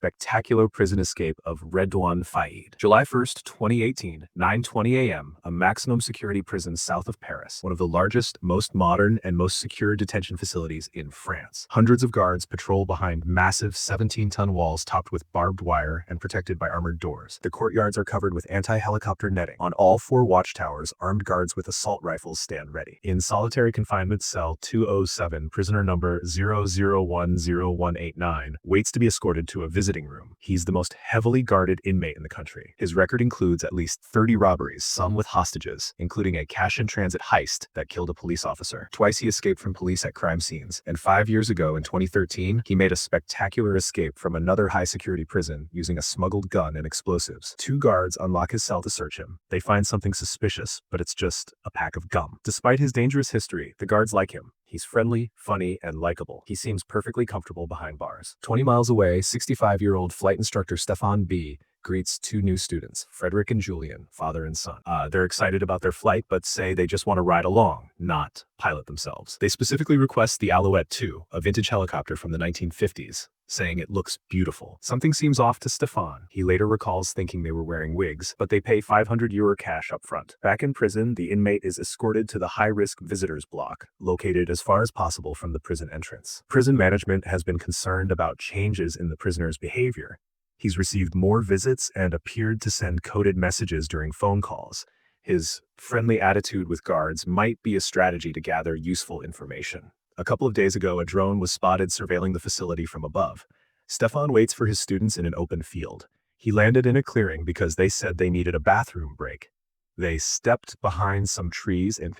spectacular prison escape of Redouane Faïd. July 1st, 2018, 9:20 a.m., a maximum security prison south of Paris, one of the largest, most modern, and most secure detention facilities in France. Hundreds of guards patrol behind massive 17-ton walls topped with barbed wire and protected by armored doors. The courtyards are covered with anti-helicopter netting. On all 4 watchtowers, armed guards with assault rifles stand ready. In solitary confinement cell 207, prisoner number 00101189 waits to be escorted to a visiting room. He's the most heavily guarded inmate in the country. His record includes at least 30 robberies, some with hostages, including a cash-in-transit heist that killed a police officer. Twice he escaped from police at crime scenes, and 5 years ago in 2013, he made a spectacular escape from another high-security prison using a smuggled gun and explosives. 2 guards unlock his cell to search him. They find something suspicious, but it's just a pack of gum. Despite his dangerous history, the guards like him. He's friendly, funny, and likable. He seems perfectly comfortable behind bars. 20 miles away, 65-year-old flight instructor Stefan B. greets 2 new students, Frederick and Julian, father and son. They're excited about their flight, but say they just want to ride along, not pilot themselves. They specifically request the Alouette 2, a vintage helicopter from the 1950s, saying it looks beautiful. Something seems off to Stefan. He later recalls thinking they were wearing wigs, but they pay €500 cash up front. Back in prison, the inmate is escorted to the high-risk visitors block, located as far as possible from the prison entrance. Prison management has been concerned about changes in the prisoner's behavior. He's received more visits and appeared to send coded messages during phone calls. His friendly attitude with guards might be a strategy to gather useful information. A couple of days ago, a drone was spotted surveilling the facility from above. Stefan waits for his students in an open field. He landed in a clearing because they said they needed a bathroom break. They stepped behind some trees and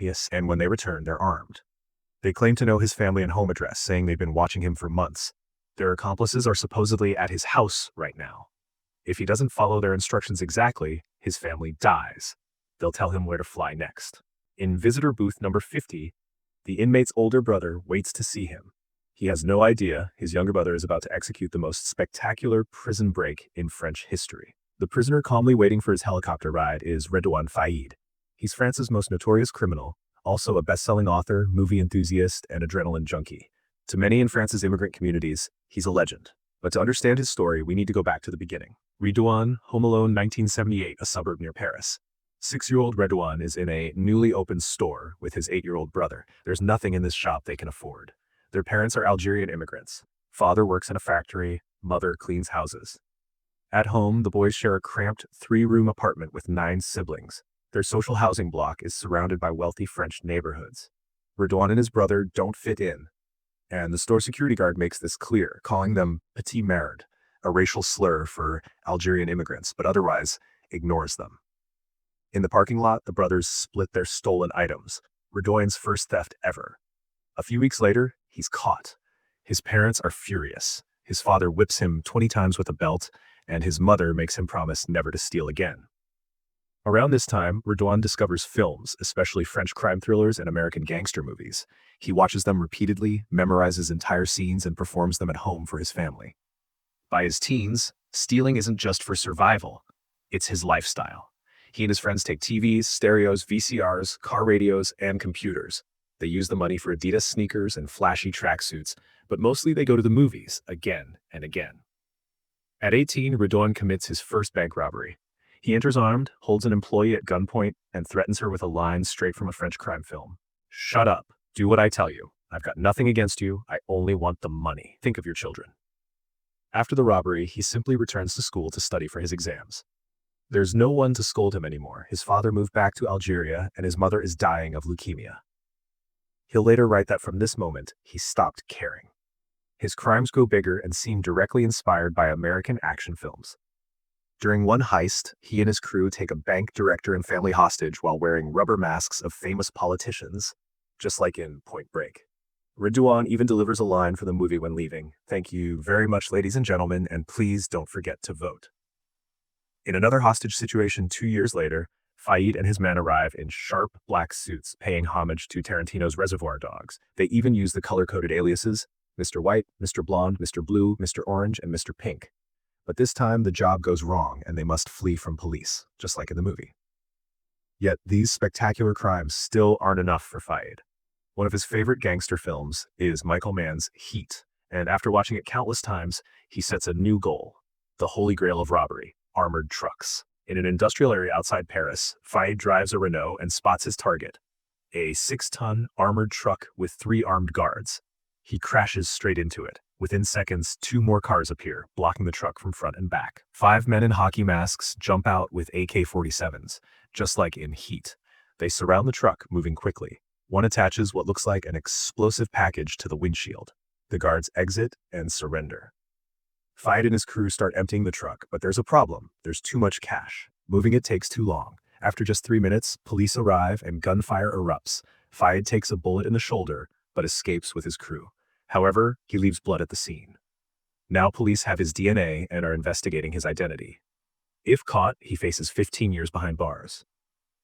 when they returned, they're armed. They claim to know his family and home address, saying they've been watching him for months. Their accomplices are supposedly at his house right now. If he doesn't follow their instructions exactly, his family dies. They'll tell him where to fly next. In visitor booth number 50, the inmate's older brother waits to see him. He has no idea his younger brother is about to execute the most spectacular prison break in French history. The prisoner calmly waiting for his helicopter ride is Redouane Faïd. He's France's most notorious criminal, also a best-selling author, movie enthusiast, and adrenaline junkie. To many in France's immigrant communities, he's a legend. But to understand his story, we need to go back to the beginning. Redouane, Home Alone 1978, a suburb near Paris. 6-year-old Redouane is in a newly opened store with his 8-year-old brother. There's nothing in this shop they can afford. Their parents are Algerian immigrants. Father works in a factory, mother cleans houses. At home, the boys share a cramped 3-room apartment with 9 siblings. Their social housing block is surrounded by wealthy French neighborhoods. Redouane and his brother don't fit in, and the store security guard makes this clear, calling them petit merde, a racial slur for Algerian immigrants, but otherwise ignores them. In the parking lot, the brothers split their stolen items, Redouane's first theft ever. A few weeks later, he's caught. His parents are furious. His father whips him 20 times with a belt, and his mother makes him promise never to steal again. Around this time, Redouane discovers films, especially French crime thrillers and American gangster movies. He watches them repeatedly, memorizes entire scenes, and performs them at home for his family. By his teens, stealing isn't just for survival, it's his lifestyle. He and his friends take TVs, stereos, VCRs, car radios, and computers. They use the money for Adidas sneakers and flashy tracksuits, but mostly they go to the movies again and again. At 18, Redouane commits his first bank robbery. He enters armed, holds an employee at gunpoint, and threatens her with a line straight from a French crime film. "Shut up. Do what I tell you. I've got nothing against you. I only want the money. Think of your children." After the robbery, he simply returns to school to study for his exams. There's no one to scold him anymore. His father moved back to Algeria, and his mother is dying of leukemia. He'll later write that from this moment, he stopped caring. His crimes grow bigger and seem directly inspired by American action films. During one heist, he and his crew take a bank director and family hostage while wearing rubber masks of famous politicians, just like in Point Break. Redouane even delivers a line for the movie when leaving: "Thank you very much, ladies and gentlemen, and please don't forget to vote." In another hostage situation 2 years later, Faïd and his men arrive in sharp black suits, paying homage to Tarantino's Reservoir Dogs. They even use the color-coded aliases: Mr. White, Mr. Blonde, Mr. Blue, Mr. Orange, and Mr. Pink. But this time, the job goes wrong, and they must flee from police, just like in the movie. Yet these spectacular crimes still aren't enough for Faïd. One of his favorite gangster films is Michael Mann's Heat, and after watching it countless times, he sets a new goal: The holy grail of robbery, armored trucks. In an industrial area outside Paris, Faye drives a Renault and spots his target, a 6-ton armored truck with 3 armed guards. He crashes straight into it. Within seconds, 2 more cars appear, blocking the truck from front and back. 5 men in hockey masks jump out with AK-47s, just like in Heat. They surround the truck, moving quickly. One attaches what looks like an explosive package to the windshield. The guards exit and surrender. Faye and his crew start emptying the truck, but there's a problem. There's too much cash. Moving it takes too long. After just 3 minutes, police arrive and gunfire erupts. Faye takes a bullet in the shoulder, but escapes with his crew. However, he leaves blood at the scene. Now police have his DNA and are investigating his identity. If caught, he faces 15 years behind bars.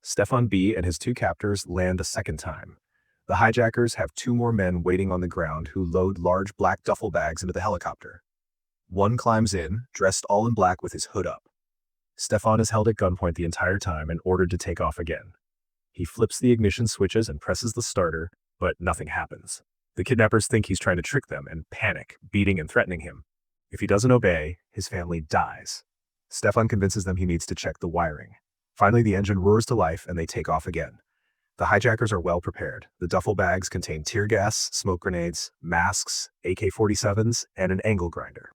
Stefan B. and his 2 captors land a second time. The hijackers have 2 more men waiting on the ground who load large black duffel bags into the helicopter. One climbs in, dressed all in black with his hood up. Stefan is held at gunpoint the entire time and ordered to take off again. He flips the ignition switches and presses the starter, but nothing happens. The kidnappers think he's trying to trick them and panic, beating and threatening him. If he doesn't obey, his family dies. Stefan convinces them he needs to check the wiring. Finally, the engine roars to life and they take off again. The hijackers are well prepared. The duffel bags contain tear gas, smoke grenades, masks, AK-47s, and an angle grinder.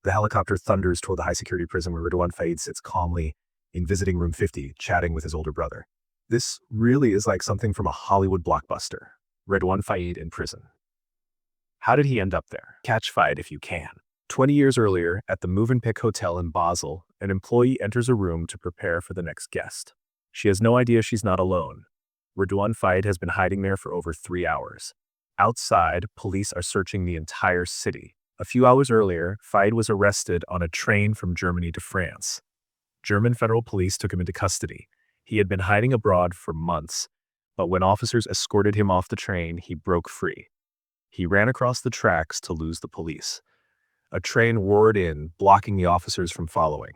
The helicopter thunders toward the high-security prison where Ridwan Faid sits calmly in visiting room 50, chatting with his older brother. This really is like something from a Hollywood blockbuster. Ridwan Faid in prison. How did he end up there? Catch Faid if you can. 20 years earlier, at the Movenpick Hotel in Basel, an employee enters a room to prepare for the next guest. She has no idea she's not alone. Ridwan Faid has been hiding there for over 3 hours. Outside, police are searching the entire city. A few hours earlier, Faid was arrested on a train from Germany to France. German federal police took him into custody. He had been hiding abroad for months, but when officers escorted him off the train, he broke free. He ran across the tracks to lose the police. A train roared in, blocking the officers from following.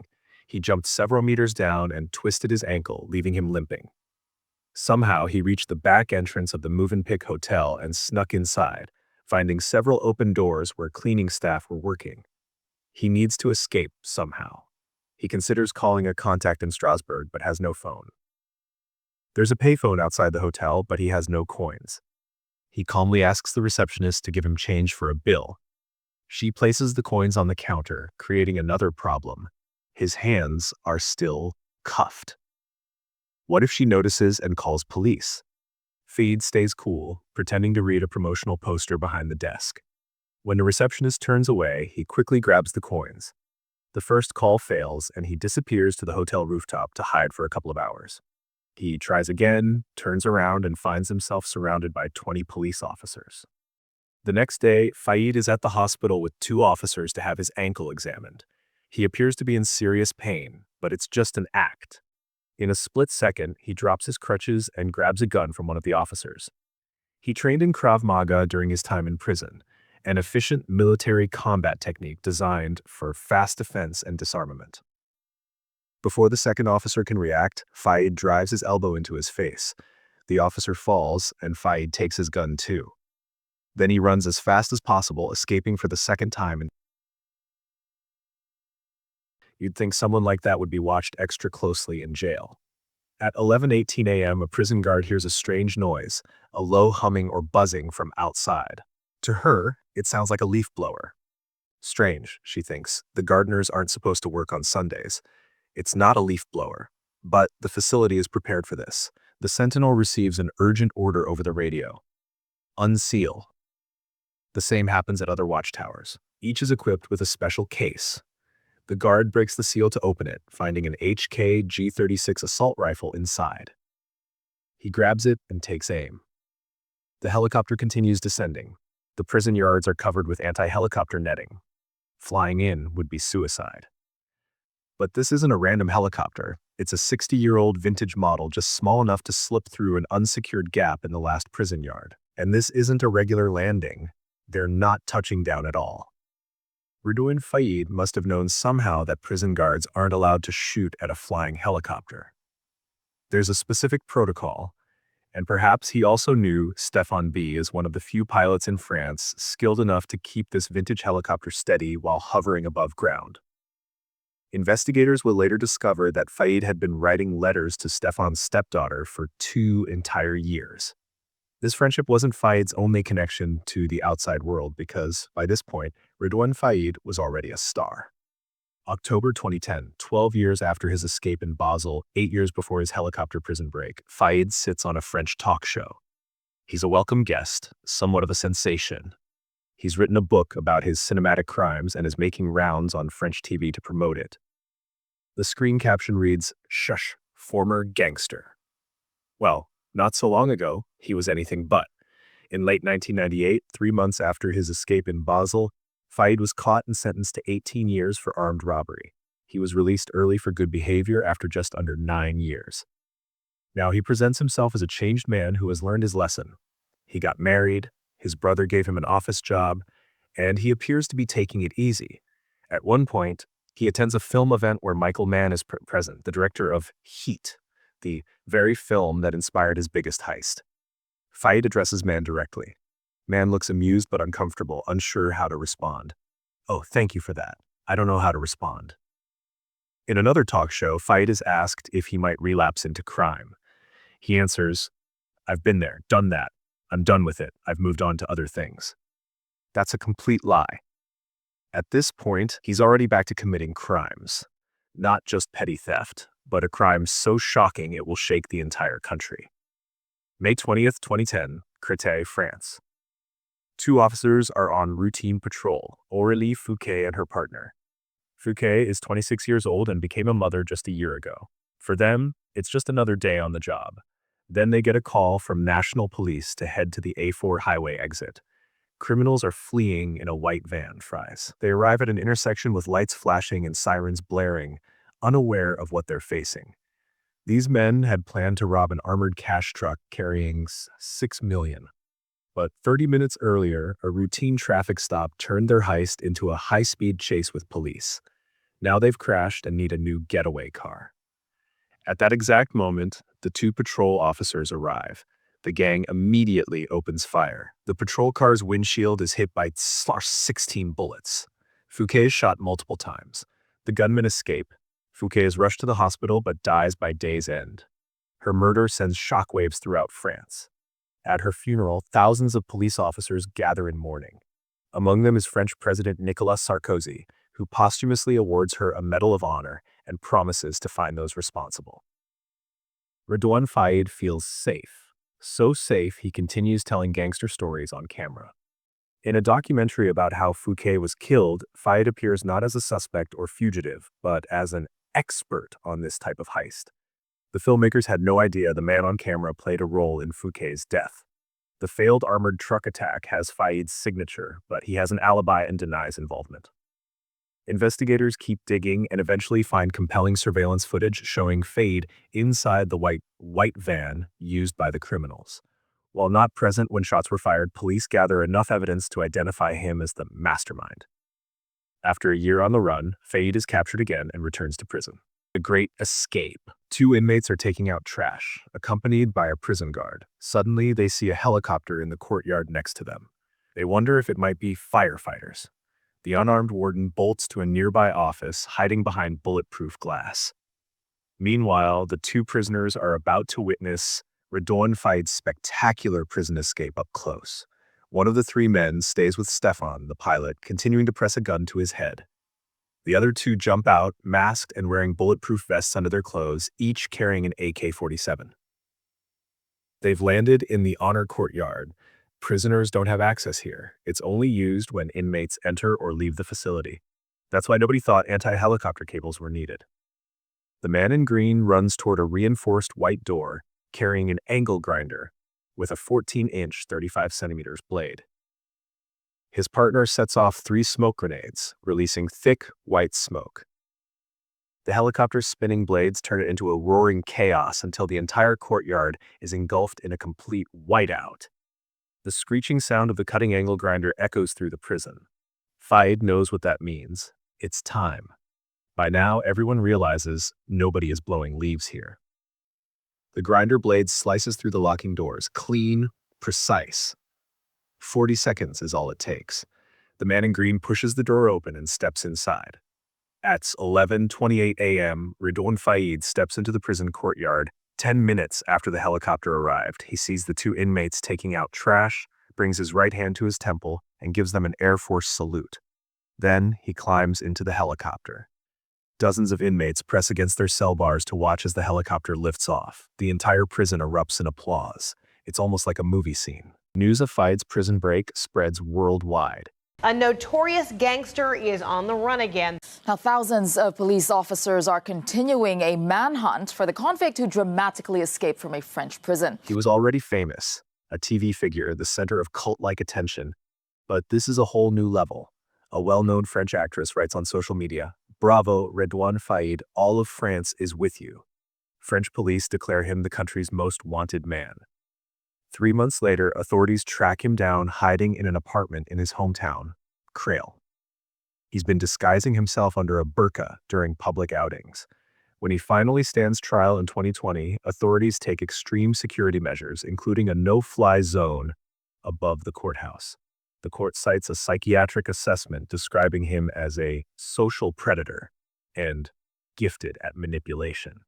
He jumped several meters down and twisted his ankle, leaving him limping. Somehow, he reached the back entrance of the Movenpick Hotel and snuck inside, finding several open doors where cleaning staff were working. He needs to escape somehow. He considers calling a contact in Strasbourg, but has no phone. There's a payphone outside the hotel, but he has no coins. He calmly asks the receptionist to give him change for a bill. She places the coins on the counter, creating another problem. His hands are still cuffed. What if she notices and calls police? Faid stays cool, pretending to read a promotional poster behind the desk. When the receptionist turns away, he quickly grabs the coins. The first call fails, and he disappears to the hotel rooftop to hide for a couple of hours. He tries again, turns around, and finds himself surrounded by 20 police officers. The next day, Faid is at the hospital with 2 officers to have his ankle examined. He appears to be in serious pain, but it's just an act. In a split second, he drops his crutches and grabs a gun from one of the officers. He trained in Krav Maga during his time in prison, an efficient military combat technique designed for fast defense and disarmament. Before the second officer can react, Faid drives his elbow into his face. The officer falls, and Faid takes his gun too. Then he runs as fast as possible, escaping for the second time. You'd think someone like that would be watched extra closely in jail. At 11:18 a.m., a prison guard hears a strange noise, a low humming or buzzing from outside. To her, it sounds like a leaf blower. Strange, she thinks. The gardeners aren't supposed to work on Sundays. It's not a leaf blower, but the facility is prepared for this. The sentinel receives an urgent order over the radio. Unseal. The same happens at other watchtowers. Each is equipped with a special case. The guard breaks the seal to open it, finding an HK G36 assault rifle inside. He grabs it and takes aim. The helicopter continues descending. The prison yards are covered with anti-helicopter netting. Flying in would be suicide. But this isn't a random helicopter. It's a 60-year-old vintage model just small enough to slip through an unsecured gap in the last prison yard. And this isn't a regular landing. They're not touching down at all. Ridwan Faid must have known somehow that prison guards aren't allowed to shoot at a flying helicopter. There's a specific protocol, and perhaps he also knew Stefan B. is one of the few pilots in France skilled enough to keep this vintage helicopter steady while hovering above ground. Investigators would later discover that Faid had been writing letters to Stefan's stepdaughter for 2 entire years. This friendship wasn't Faid's only connection to the outside world because, by this point, Ridwan Faid was already a star. October 2010, 12 years after his escape in Basel, 8 years before his helicopter prison break, Faid sits on a French talk show. He's a welcome guest, somewhat of a sensation. He's written a book about his cinematic crimes and is making rounds on French TV to promote it. The screen caption reads, "Shush, former gangster." Well, not so long ago, he was anything but. In late 1998, 3 months after his escape in Basel, Faid was caught and sentenced to 18 years for armed robbery. He was released early for good behavior after just under 9 years. Now he presents himself as a changed man who has learned his lesson. He got married, his brother gave him an office job, and he appears to be taking it easy. At one point, he attends a film event where Michael Mann is present, the director of Heat, the very film that inspired his biggest heist. Faid addresses Mann directly. Mann looks amused but uncomfortable, unsure how to respond. "Oh, thank you for that. I don't know how to respond." In another talk show, Faid is asked if he might relapse into crime. He answers, "I've been there, done that. I'm done with it. I've moved on to other things." That's a complete lie. At this point, he's already back to committing crimes. Not just petty theft, but a crime so shocking it will shake the entire country. May 20th, 2010, Créteil, France. 2 officers are on routine patrol, Aurélie Fouquet and her partner. Fouquet is 26 years old and became a mother just a year ago. For them, it's just another day on the job. Then they get a call from National Police to head to the A4 highway exit. Criminals are fleeing in a white van, Fries. They arrive at an intersection with lights flashing and sirens blaring, unaware of what they're facing. These men had planned to rob an armored cash truck carrying $6 million. But 30 minutes earlier, a routine traffic stop turned their heist into a high-speed chase with police. Now they've crashed and need a new getaway car. At that exact moment, the 2 patrol officers arrive. The gang immediately opens fire. The patrol car's windshield is hit by 16 bullets. Fouquet is shot multiple times. The gunmen escape. Fouquet is rushed to the hospital but dies by day's end. Her murder sends shockwaves throughout France. At her funeral, thousands of police officers gather in mourning. Among them is French President Nicolas Sarkozy, who posthumously awards her a Medal of Honor and promises to find those responsible. Ridwan Faid feels safe. So safe, he continues telling gangster stories on camera. In a documentary about how Fouquet was killed, Faid appears not as a suspect or fugitive, but as an expert on this type of heist. The filmmakers had no idea the man on camera played a role in Fouquet's death. The failed armored truck attack has Faid's signature, but he has an alibi and denies involvement. Investigators keep digging and eventually find compelling surveillance footage showing Faid inside the white van used by the criminals. While not present when shots were fired, police gather enough evidence to identify him as the mastermind. After a year on the run, Faid is captured again and returns to prison. The Great Escape. 2 inmates are taking out trash, accompanied by a prison guard. Suddenly, they see a helicopter in the courtyard next to them. They wonder if it might be firefighters. The unarmed warden bolts to a nearby office, hiding behind bulletproof glass. Meanwhile, the 2 prisoners are about to witness Ridwan Faid's spectacular prison escape up close. One of the 3 men stays with Stefan, the pilot, continuing to press a gun to his head. The other 2 jump out, masked and wearing bulletproof vests under their clothes, each carrying an AK-47. They've landed in the honor courtyard. Prisoners don't have access here. It's only used when inmates enter or leave the facility. That's why nobody thought anti-helicopter cables were needed. The man in green runs toward a reinforced white door, carrying an angle grinder with a 14-inch, 35 centimeters blade. His partner sets off 3 smoke grenades, releasing thick, white smoke. The helicopter's spinning blades turn it into a roaring chaos until the entire courtyard is engulfed in a complete whiteout. The screeching sound of the cutting angle grinder echoes through the prison. Faid knows what that means. It's time. By now, everyone realizes nobody is blowing leaves here. The grinder blade slices through the locking doors, clean, precise. 40 seconds is all it takes. The man in green pushes the door open and steps inside. At 11:28 a.m., Ridwan Faid steps into the prison courtyard. 10 minutes after the helicopter arrived, he sees the two inmates taking out trash, brings his right hand to his temple, and gives them an Air Force salute. Then he climbs into the helicopter. Dozens of inmates press against their cell bars to watch as the helicopter lifts off. The entire prison erupts in applause. It's almost like a movie scene. News of Faid's prison break spreads worldwide. A notorious gangster is on the run again. Now, thousands of police officers are continuing a manhunt for the convict who dramatically escaped from a French prison. He was already famous, a TV figure, the center of cult-like attention. But this is a whole new level. A well-known French actress writes on social media, "Bravo, Ridwan Faid, all of France is with you." French police declare him the country's most wanted man. 3 months later, authorities track him down hiding in an apartment in his hometown, Creil. He's been disguising himself under a burqa during public outings. When he finally stands trial in 2020, authorities take extreme security measures, including a no-fly zone above the courthouse. The court cites a psychiatric assessment describing him as a social predator and gifted at manipulation.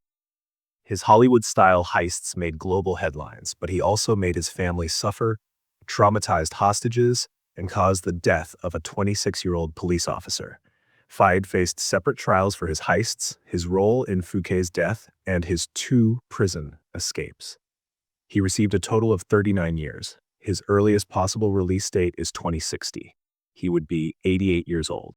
His Hollywood-style heists made global headlines, but he also made his family suffer, traumatized hostages, and caused the death of a 26-year-old police officer. Faid faced separate trials for his heists, his role in Fouquet's death, and his 2 prison escapes. He received a total of 39 years. His earliest possible release date is 2060. He would be 88 years old.